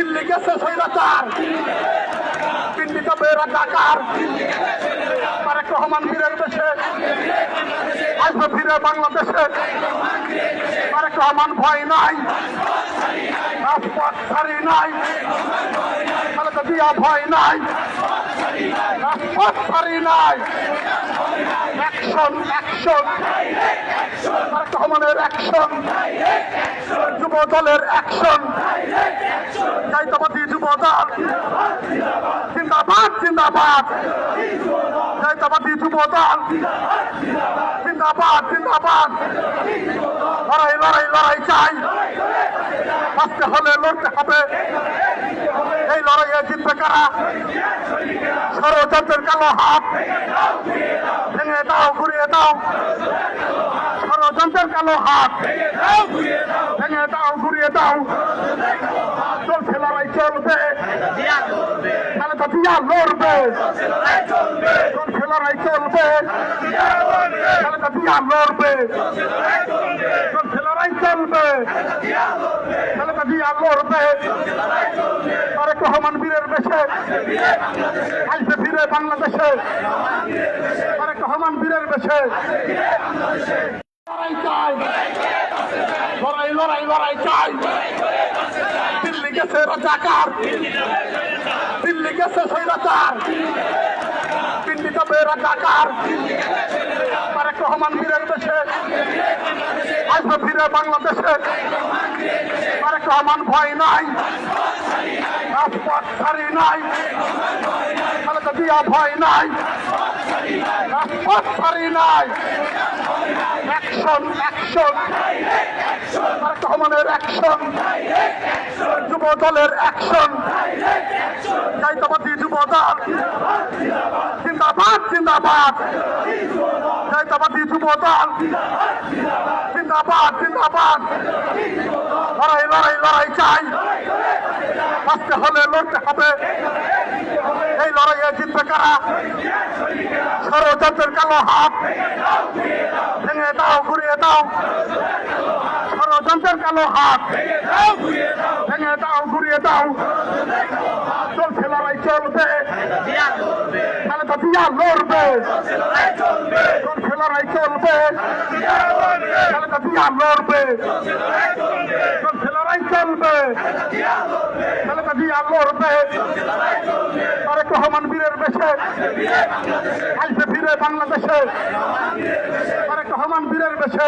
দিল্লি গেছে স্বৈরাচার, দিল্লি যাবে রাজাকার, তারেক রহমান বীরের দেশে আসবে ফিরে বাংলাদেশে। তারেক রহমান ভয় নাই, রাজপথ ছাড়ি নাই, খালেদা জিয়া ভয় নাই, রাজপথ ছাড়ি নাই। অ্যাকশন অ্যাকশন, তারেক রহমানের অ্যাকশন, যুব দলের অ্যাকশন, জাতীয়তাবাদী যুব দল জিন্দাবাদ জিন্দাবাদ, জাতীয়তাবাদী যুব দল জিন্দাবাদ জিন্দাবাদ। লড়াই লড়াই লড়াই চাই, বাঁচতে হলে লড়তে হবে। এই লড়াইয়ে জিতবে কারা? ষড়যন্ত্রের কালো হাত ভেঙে দাও, ঘুরিয়ে দাও। ষড়যন্ত্রের কালো হাত ভেঙে দাও, ঘুরিয়ে দাও। চলছে লড়াই, চলবে, খালেদা জিয়া লড়বে। চলছে লড়াই, চলবে, খালেদা জিয়া লড়বে। চলছে লড়াই, চলবে, খালেদা জিয়া লড়বে। তারেক রহমান বীরের বেশে আসবে ফিরে বাংলাদেশে। তারেক রহমান বীরের বেশে লড়াই চাই, লড়াই লড়াই লড়াই চাই। দিল্লি গেছে রাজাকার, দিল্লি গেছে স্বৈরাচার, দিল্লি যাবে রাজাকার, তারেক রহমান বীরের দেশে আসবে ফিরে বাংলাদেশে। তারেক রহমান ভয় নাই, রাজপথ ছাড়ি নাই, খালেদা জিয়া ভয় নাই, রাজপথ ছাড়ি নাই। অ্যাকশন অ্যাকশন, তারেক রহমানের অ্যাকশন, যুব দলের অ্যাকশন, জাতীয়তাবাদী যুব দল জিন্দাবাদ জিন্দাবাদ, জাতীয়তাবাদী যুব দল জিন্দাবাদ জিন্দাবাদ। লড়াই লড়াই লড়াই চাই, বাঁচতে হলে লড়তে হবে। এই লড়াইয়ে জিতবে কারা? ষড়যন্ত্রের কালো হাত ভেঙে দাও, ঘুরিয়ে দাও। ষড়যন্ত্রের কালো হাত ভেঙে দাও, ঘুরিয়ে দাও। চলছে লড়াই, চলবে, খালেদা জিয়া লড়বে। চলছে লড়াই, চলবে, খালেদা জিয়া লড়বে। চলছে লড়াই, চলবে, খালেদা জিয়া লড়বে। তারেক রহমান বীরের বেশে আসবে ফিরে বাংলাদেশে। তারেক রহমান বীরের বেশে